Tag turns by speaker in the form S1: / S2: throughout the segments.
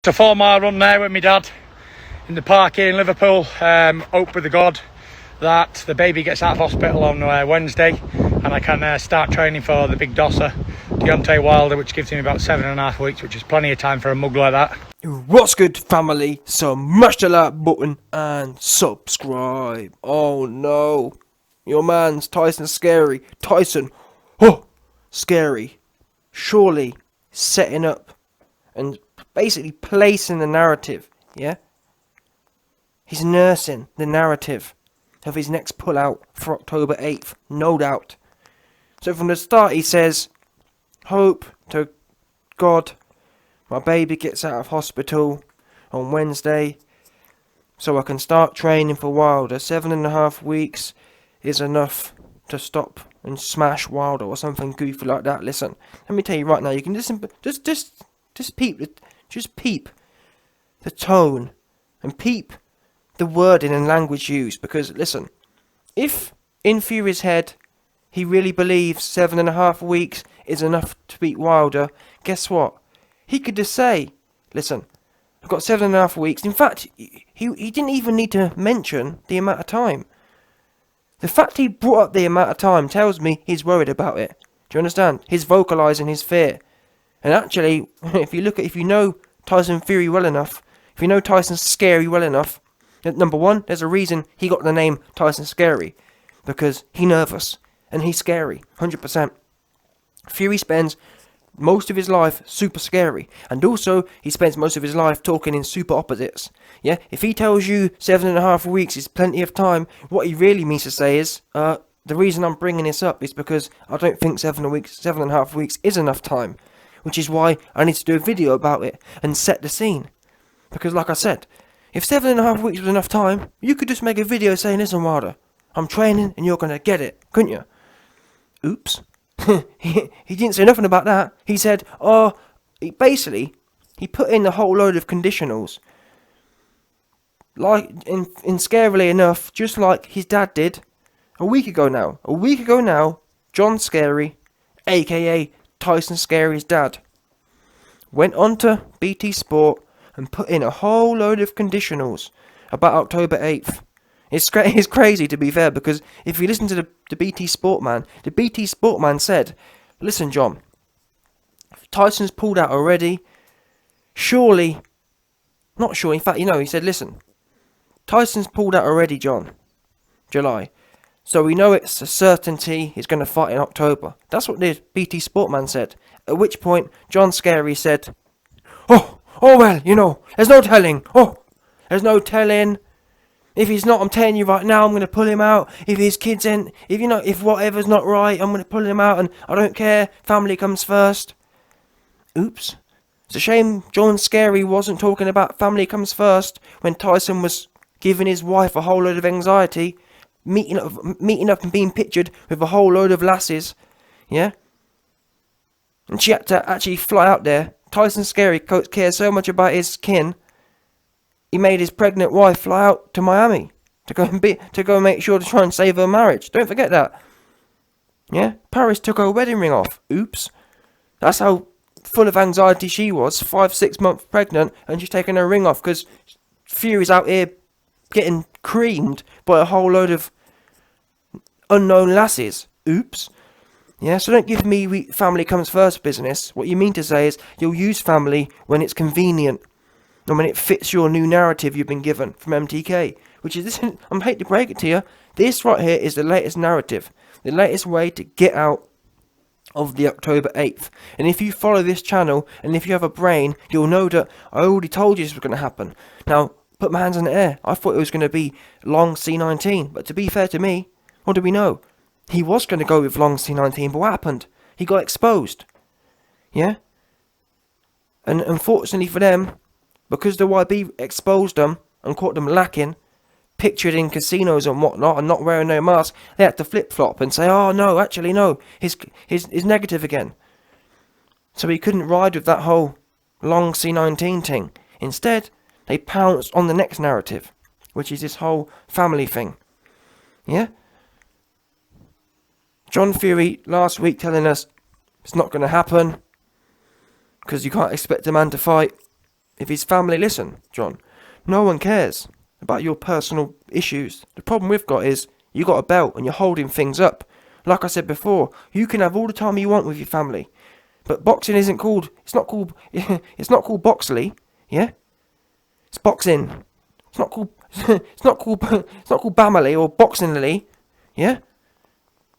S1: It's a 4 mile run now with my dad in the park here in Liverpool. Hope with the God that the baby gets out of hospital on Wednesday and I can start training for the big dosser, Deontay Wilder, which gives him about 7.5 weeks, which is plenty of time for a mug like that.
S2: What's good, family? So smash the like button and subscribe. Oh no, your man's Tyson scary. Tyson, scary. Surely setting up and basically placing the narrative, yeah? He's nursing the narrative of his next pullout for October 8th, no doubt. So from the start he says, hope to God my baby gets out of hospital on Wednesday so I can start training for Wilder. 7.5 weeks is enough to stop and smash Wilder or something goofy like that. Listen, let me tell you right now, you can listen, just peep the tone and peep the wording and language used, because listen, if in Fury's head he really believes 7.5 weeks is enough to beat Wilder, guess what? He could just say, listen, I've got 7.5 weeks. In fact, he didn't even need to mention the amount of time. The fact he brought up the amount of time tells me he's worried about it. Do you understand? He's vocalising his fear. And actually, if you know Tyson Fury well enough, if you know Tyson Scary well enough, number one, there's a reason he got the name Tyson Scary. Because he's nervous. And he's scary. 100%. Fury spends most of his life super scary, and also he spends most of his life talking in super opposites. Yeah, if he tells you 7.5 weeks is plenty of time, what he really means to say is, the reason I'm bringing this up is because I don't think 7.5 weeks is enough time, which is why I need to do a video about it and set the scene. Because like I said, if 7.5 weeks was enough time, you could just make a video saying, listen Wilder, I'm training and you're gonna get it, couldn't you? Oops. he didn't say nothing about that. He said, he put in a whole load of conditionals. Like, in scarily enough, just like his dad did a week ago now, John Scary, aka Tyson Scary's dad, went on to BT Sport and put in a whole load of conditionals about October 8th. It's crazy, to be fair, because if you listen to the BT Sport man, the BT Sport man said, listen John, Tyson's pulled out already, not sure, in fact, he said, listen, Tyson's pulled out already, John, July, so we know it's a certainty he's going to fight in October. That's what the BT Sport man said, at which point John Scary said, well, there's no telling, if he's not, I'm telling you right now, I'm going to pull him out. If his kids ain't, if whatever's not right, I'm going to pull him out, and I don't care, family comes first. Oops. It's a shame John Scary wasn't talking about family comes first when Tyson was giving his wife a whole load of anxiety, meeting up and being pictured with a whole load of lasses, yeah? And she had to actually fly out there. Tyson Scary cares so much about his kin, he made his pregnant wife fly out to Miami to go make sure to try and save her marriage. Don't forget that. Yeah? Paris took her wedding ring off. Oops. That's how full of anxiety she was. 5-6 months pregnant, and she's taking her ring off because Fury's out here getting creamed by a whole load of unknown lasses. Oops. Yeah, so don't give me family comes first business. What you mean to say is you'll use family when it's convenient. And when it fits your new narrative you've been given from MTK, which is this, I hate to break it to you, this right here is the latest narrative, the latest way to get out of the October 8th. And if you follow this channel, and if you have a brain, you'll know that I already told you this was going to happen. Now, put my hands in the air. I thought it was going to be long C19, but to be fair to me, what do we know? He was going to go with long C19, but what happened? He got exposed. Yeah? And unfortunately for them, because the YB exposed them and caught them lacking, pictured in casinos and whatnot and not wearing no mask, they had to flip-flop and say, oh no, actually no, he's negative again. So he couldn't ride with that whole long C19 thing. Instead, they pounced on the next narrative, which is this whole family thing. Yeah? John Fury last week telling us it's not going to happen because you can't expect a man to fight if his family listen, John. No one cares about your personal issues. The problem we've got is you got a belt and you're holding things up. Like I said before, you can have all the time you want with your family, but boxing isn't called. It's not called. It's not called Boxley. Yeah, it's boxing. It's not called. It's not called. It's not called Bamley or Boxingly. Yeah.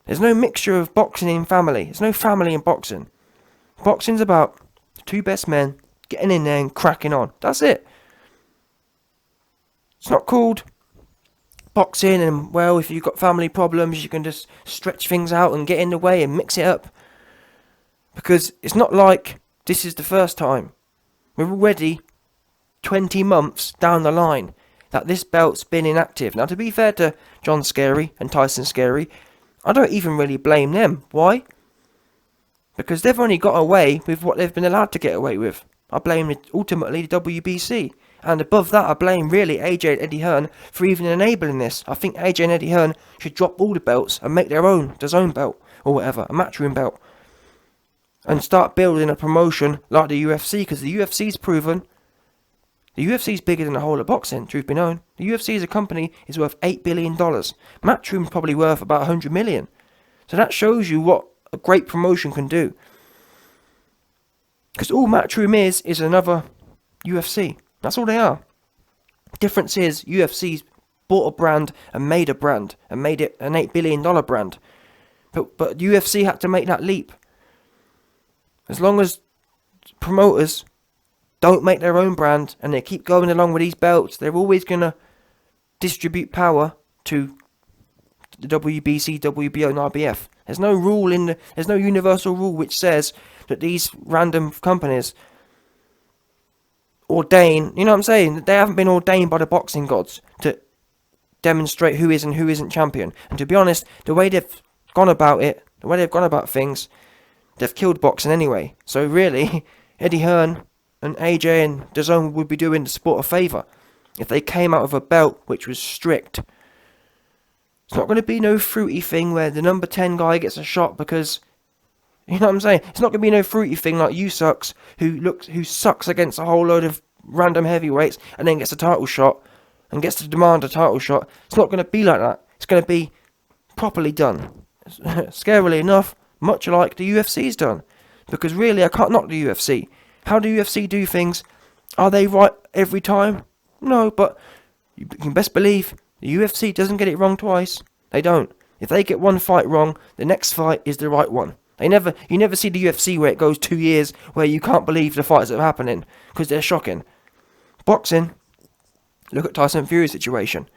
S2: There's no mixture of boxing in family. There's no family in boxing. Boxing's about the two best men getting in there and cracking on. That's it. It's not called boxing and, well, if you've got family problems, you can just stretch things out and get in the way and mix it up. Because it's not like this is the first time. We're already 20 months down the line that this belt's been inactive. Now, to be fair to John Scary and Tyson Scary, I don't even really blame them. Why? Because they've only got away with what they've been allowed to get away with. I blame ultimately the WBC. And above that, I blame really AJ and Eddie Hearn for even enabling this. I think AJ and Eddie Hearn should drop all the belts and make their own belt or whatever, a matchroom belt. And start building a promotion like the UFC, because the UFC's proven. The UFC's bigger than the whole of boxing, truth be known. The UFC as a company is worth $8 billion. Matchroom's probably worth about $100 million. So that shows you what a great promotion can do. Because all Matchroom is another UFC. That's all they are. Difference is UFC's bought a brand and made it an $8 billion brand. But UFC had to make that leap. As long as promoters don't make their own brand and they keep going along with these belts, they're always going to distribute power to the WBC, WBO and IBF. There's no universal rule which says that these random companies ordain, you know what I'm saying? They haven't been ordained by the boxing gods to demonstrate who is and who isn't champion. And to be honest, the way they've gone about things, they've killed boxing anyway. So really, Eddie Hearn and AJ and DAZN would be doing the sport a favour if they came out with a belt which was strict. It's not going to be no fruity thing where the number 10 guy gets a shot because, you know what I'm saying? It's not going to be no fruity thing like you sucks who sucks against a whole load of random heavyweights and then gets a title shot and gets to demand a title shot. It's not going to be like that. It's going to be properly done. Scarily enough, much like the UFC's done. Because really, I can't knock the UFC. How do UFC do things? Are they right every time? No, but you can best believe the UFC doesn't get it wrong twice. They don't. If they get one fight wrong, the next fight is the right one. You never see the UFC where it goes 2 years where you can't believe the fights that are happening because they're shocking. Boxing, look at Tyson Fury's situation.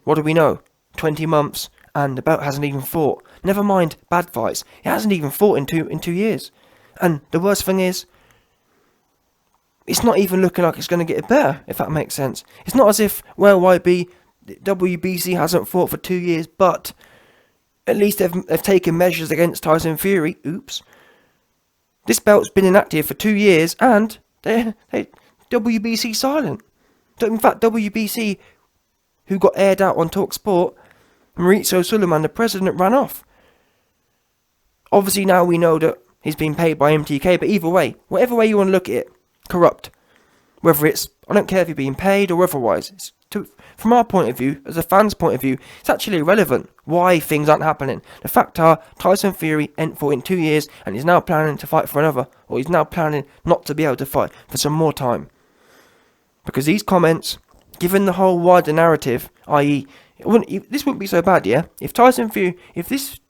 S2: What do we know? 20 months and the belt hasn't even fought. Never mind bad fights. It hasn't even fought in 2 years. And the worst thing is, it's not even looking like it's going to get better, if that makes sense. It's not as if, well, WBC hasn't fought for 2 years, but at least they've taken measures against Tyson Fury. Oops. This belt's been inactive for 2 years, and WBC silent. In fact, WBC, who got aired out on TalkSport, Maurizio Suleiman, the president, ran off. Obviously now we know that he's been paid by MTK, but either way, whatever way you want to look at it, corrupt. Whether it's, I don't care if you're being paid or otherwise. From our point of view, as a fan's point of view, it's actually irrelevant why things aren't happening. The fact are, Tyson Fury ain't fought in 2 years and he's now planning to fight for another, or he's now planning not to be able to fight for some more time. Because these comments, given the whole wider narrative, i.e., this wouldn't be so bad, yeah? If this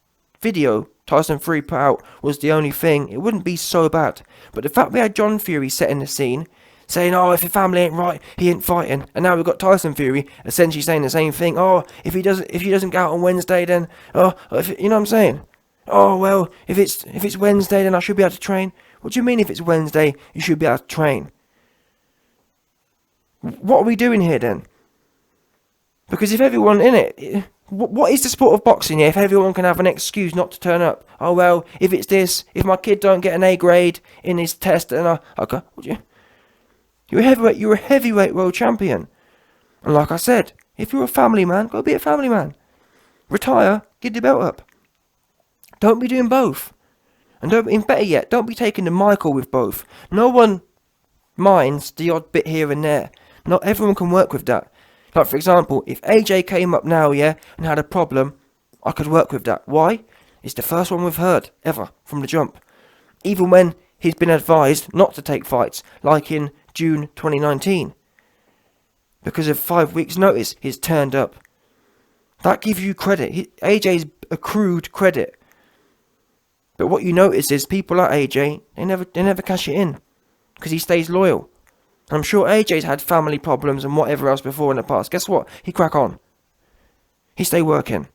S2: video Tyson Fury put out was the only thing, it wouldn't be so bad. But the fact we had John Fury setting the scene, saying, oh, if your family ain't right, he ain't fighting. And now we've got Tyson Fury essentially saying the same thing. Oh, if he doesn't get out on Wednesday, then, you know what I'm saying? Oh, well, if it's Wednesday, then I should be able to train. What do you mean if it's Wednesday, you should be able to train? What are we doing here then? Because if everyone in it, what is the sport of boxing here if everyone can have an excuse not to turn up? Oh, well, if it's this, if my kid don't get an A grade in his test, then okay, you're a heavyweight world champion. And like I said, if you're a family man, go be a family man. Retire, get the belt up. Don't be doing both. And better yet, don't be taking the Michael with both. No one minds the odd bit here and there. Not everyone can work with that. Like, for example, if AJ came up now, yeah, and had a problem, I could work with that. Why? It's the first one we've heard, ever, from the jump. Even when he's been advised not to take fights, like in June 2019. Because of 5 weeks' notice, he's turned up. That gives you credit. AJ's accrued credit. But what you notice is people like AJ, they never cash it in. Because he stays loyal. I'm sure AJ's had family problems and whatever else before in the past. Guess what? He crack on. He stay working.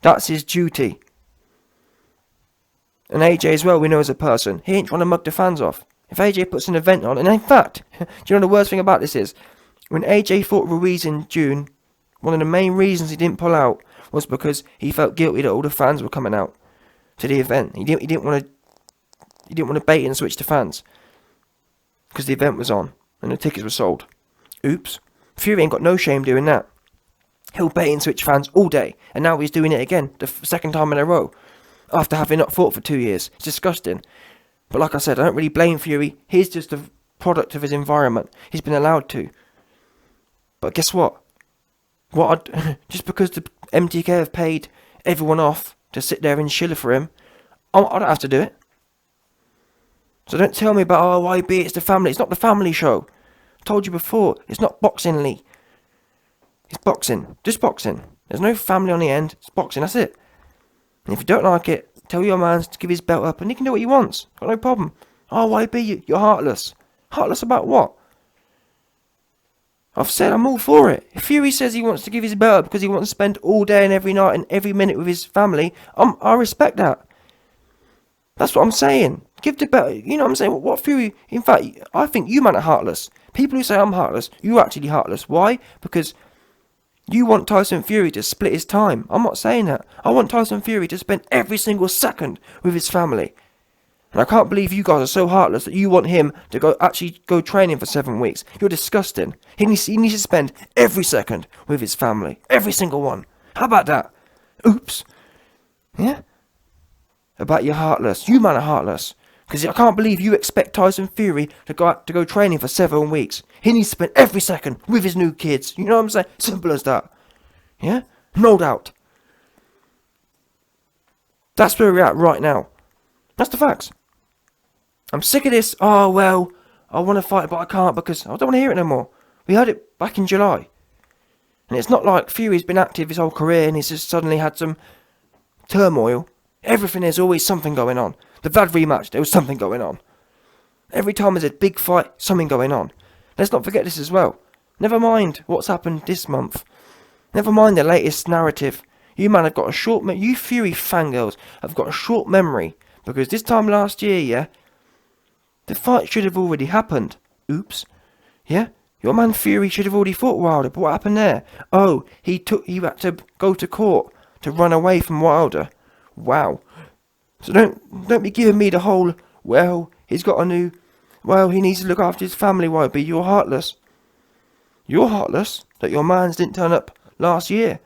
S2: That's his duty. And AJ as well, we know as a person, he ain't trying to mug the fans off. If AJ puts an event on, and in fact, do you know the worst thing about this is? When AJ fought Ruiz in June, one of the main reasons he didn't pull out was because he felt guilty that all the fans were coming out to the event. He didn't want to bait and switch the fans. Because the event was on and the tickets were sold. Oops. Fury ain't got no shame doing that. He'll bait and switch fans all day, and now he's doing it again, the second time in a row. After having not fought for 2 years. It's disgusting. But like I said, I don't really blame Fury. He's just a product of his environment. He's been allowed to. But guess what? Just because the MTK have paid everyone off to sit there and shill for him, I don't have to do it. So don't tell me about, YB, it's the family. It's not the family show. I told you before, it's not boxing, Lee. It's boxing. Just boxing. There's no family on the end. It's boxing, that's it. And if you don't like it, tell your man to give his belt up and he can do what he wants. Got no problem. YB, you're heartless. Heartless about what? I've said I'm all for it. If Fury says he wants to give his belt up because he wants to spend all day and every night and every minute with his family, I respect that. That's what I'm saying. Give the belt. You know what I'm saying? What Fury? In fact, I think you man are heartless. People who say I'm heartless, you're actually heartless. Why? Because you want Tyson Fury to split his time. I'm not saying that. I want Tyson Fury to spend every single second with his family. And I can't believe you guys are so heartless that you want him to go training for 7 weeks. You're disgusting. He needs to spend every second with his family. Every single one. How about that? Oops. Yeah? About you're heartless. You man are heartless. Because I can't believe you expect Tyson Fury to go training for 7 weeks. He needs to spend every second with his new kids. You know what I'm saying? Simple as that. Yeah? No doubt. That's where we're at right now. That's the facts. I'm sick of this, I want to fight but I can't because I don't want to hear it no more. We heard it back in July. And it's not like Fury's been active his whole career and he's just suddenly had some turmoil. Everything, there's always something going on. The Vlad rematch, there was something going on. Every time there's a big fight, something going on. Let's not forget this as well. Never mind what's happened this month. Never mind the latest narrative. You man have got a short you Fury fangirls have got a short memory. Because this time last year, yeah, the fight should have already happened. Oops. Yeah? Your man Fury should have already fought Wilder, but what happened there? Oh, he had to go to court to run away from Wilder. Wow. So don't be giving me the whole, he's got a new, he needs to look after his family, YB. You're heartless. You're heartless that your mans didn't turn up last year.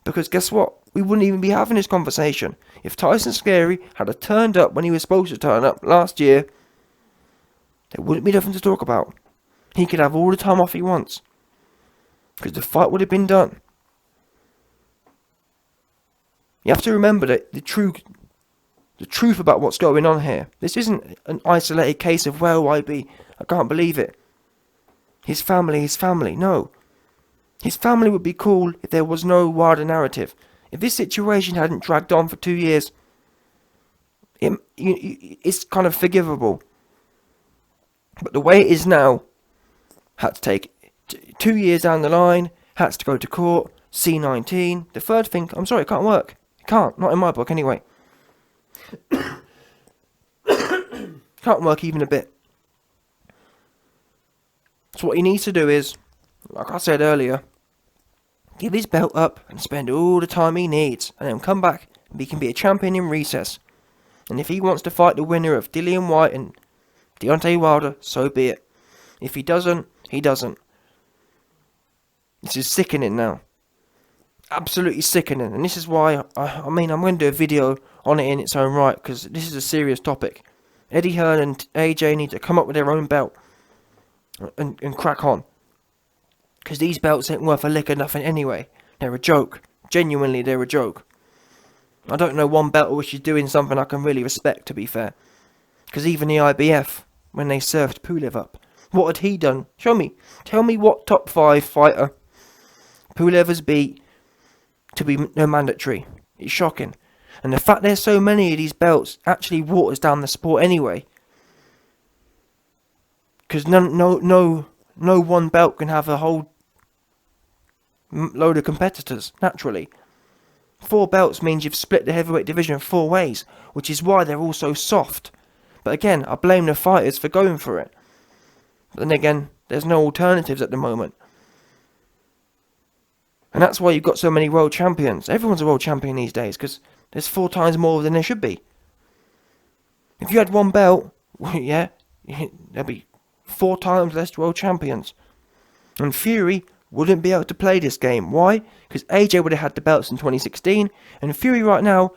S2: Because guess what? We wouldn't even be having this conversation. If Tyson Scary had turned up when he was supposed to turn up last year, there wouldn't be nothing to talk about. He could have all the time off he wants. Because the fight would have been done. You have to remember that the truth about what's going on here. This isn't an isolated case of, YB, I can't believe it. His family. No. His family would be cool if there was no wider narrative. If this situation hadn't dragged on for 2 years, it's kind of forgivable. But the way it is now, had to take 2 years down the line, had to go to court, C19. The third thing, I'm sorry, it can't work. It can't, not in my book anyway. Can't work even a bit. So what he needs to do is, like I said earlier, give his belt up and spend all the time he needs, and then come back and he can be a champion in recess. And if he wants to fight the winner of Dillian White and Deontay Wilder, so be it. If he doesn't, he doesn't. This is sickening now. Absolutely sickening. And this is why, I'm going to do a video on it in its own right, because this is a serious topic. Eddie Hearn and AJ need to come up with their own belt. and crack on. Because these belts ain't worth a lick of nothing anyway. They're a joke. Genuinely, they're a joke. I don't know one belt which is doing something I can really respect, to be fair. Because even the IBF, when they surfed Pulev up, what had he done? Show me. Tell me what top 5 fighter Pulev has beat to be no mandatory. It's shocking. And the fact there's so many of these belts actually waters down the sport anyway. Because no one belt can have a whole load of competitors, naturally. 4 belts means you've split the heavyweight division 4 ways, which is why they're all so soft. But again, I blame the fighters for going for it. But then again, there's no alternatives at the moment. And that's why you've got so many world champions. Everyone's a world champion these days, because there's 4 times more than there should be. If you had 1 belt, yeah, there'd be 4 times less world champions. And Fury wouldn't be able to play this game. Why? Because AJ would have had the belts in 2016, and Fury right now,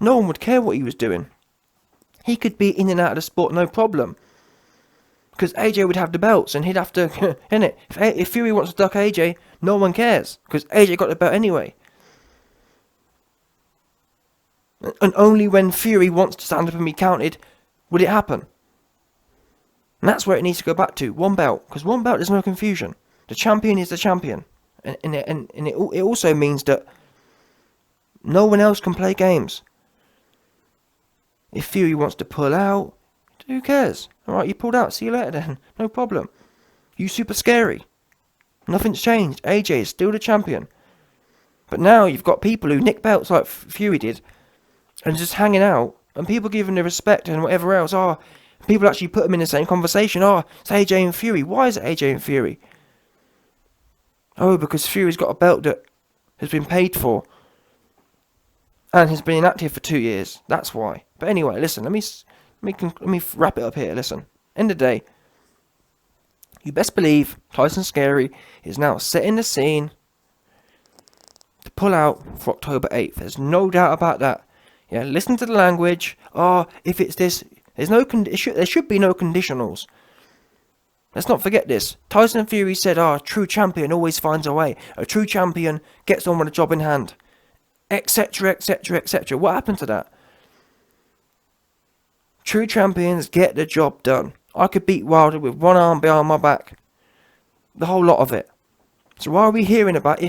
S2: no one would care what he was doing. He could be in and out of the sport, no problem. Because AJ would have the belts, and he'd have to, innit? If Fury wants to duck AJ, no one cares, because AJ got the belt anyway. And only when Fury wants to stand up and be counted, would it happen. And that's where it needs to go back to, 1 belt, because 1 belt, there's no confusion. The champion is the champion. And it also means that no one else can play games. If Fury wants to pull out, who cares? Alright, you pulled out, see you later then. No problem. You super scary. Nothing's changed. AJ is still the champion. But now you've got people who nick belts like Fury did, and just hanging out, and people giving the respect and whatever else. People actually put them in the same conversation. It's AJ and Fury. Why is it AJ and Fury? Because Fury's got a belt that has been paid for and has been inactive for 2 years. That's why. But anyway, listen. Let me wrap it up here. Listen. End of the day, you best believe Tyson Scary is now setting the scene to pull out for October 8th. There's no doubt about that. Yeah, listen to the language. If it's this, there should be no conditionals. Let's not forget this. Tyson Fury said, a true champion always finds a way. A true champion gets on with a job in hand. Etc, etc, etc. What happened to that? True champions get the job done. I could beat Wilder with 1 arm behind my back. The whole lot of it. So why are we hearing about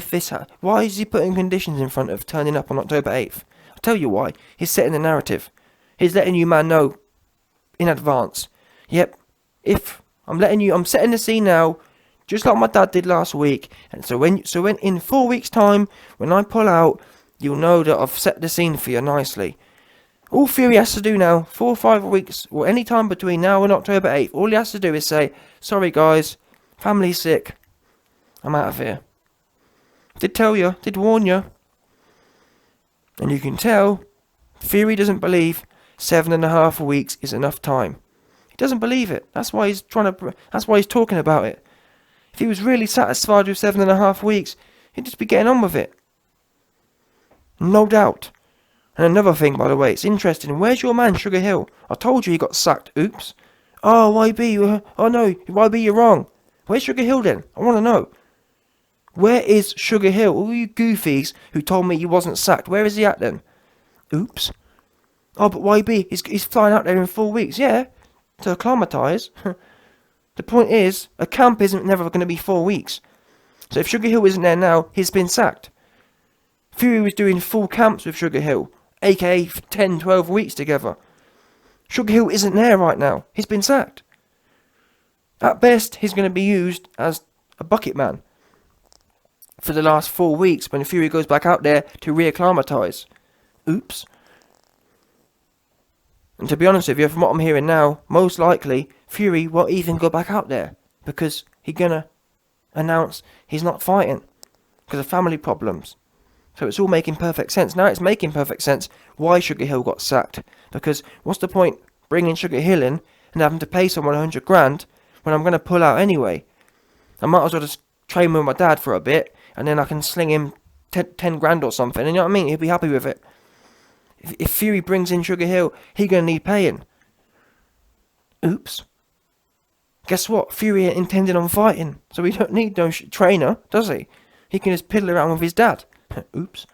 S2: why is he putting conditions in front of turning up on October 8th? I'll tell you why. He's setting the narrative. He's letting you man know in advance. Yep, I'm setting the scene now, just like my dad did last week. And so when in 4 weeks' time, when I pull out, you'll know that I've set the scene for you nicely. All Fury has to do now, 4 or 5 weeks, or any time between now and October 8th, all he has to do is say, sorry guys, family's sick, I'm out of here. Did warn you. And you can tell, Fury doesn't believe 7.5 weeks is enough time. He doesn't believe it. That's why he's talking about it. If he was really satisfied with 7.5 weeks, he'd just be getting on with it. No doubt. And another thing, by the way, it's interesting. Where's your man, Sugar Hill? I told you he got sacked. Oops. YB. Oh no, YB, you're wrong. Where's Sugar Hill then? I want to know. Where is Sugar Hill? All you goofies who told me he wasn't sacked, where is he at then? Oops. But YB, he's flying out there in 4 weeks. Yeah. To acclimatise. The point is, a camp isn't never going to be 4 weeks. So if Sugar Hill isn't there now, he's been sacked. Fury was doing full camps with Sugar Hill, aka 10, 12 weeks together. Sugar Hill isn't there right now. He's been sacked. At best, he's going to be used as a bucket man for the last 4 weeks when Fury goes back out there to reacclimatise. Oops. And to be honest with you, from what I'm hearing now, most likely Fury won't even go back out there because he's gonna announce he's not fighting because of family problems. So it's all making perfect sense. Now it's making perfect sense why Sugar Hill got sacked. Because what's the point bringing Sugar Hill in and having to pay someone 100 grand when I'm going to pull out anyway? I might as well just train with my dad for a bit and then I can sling him 10 grand or something. And you know what I mean? He'll be happy with it. If Fury brings in Sugar Hill, he's going to need paying. Oops. Guess what? Fury ain't intending on fighting, so he don't need no trainer, does he? He can just piddle around with his dad. Oops.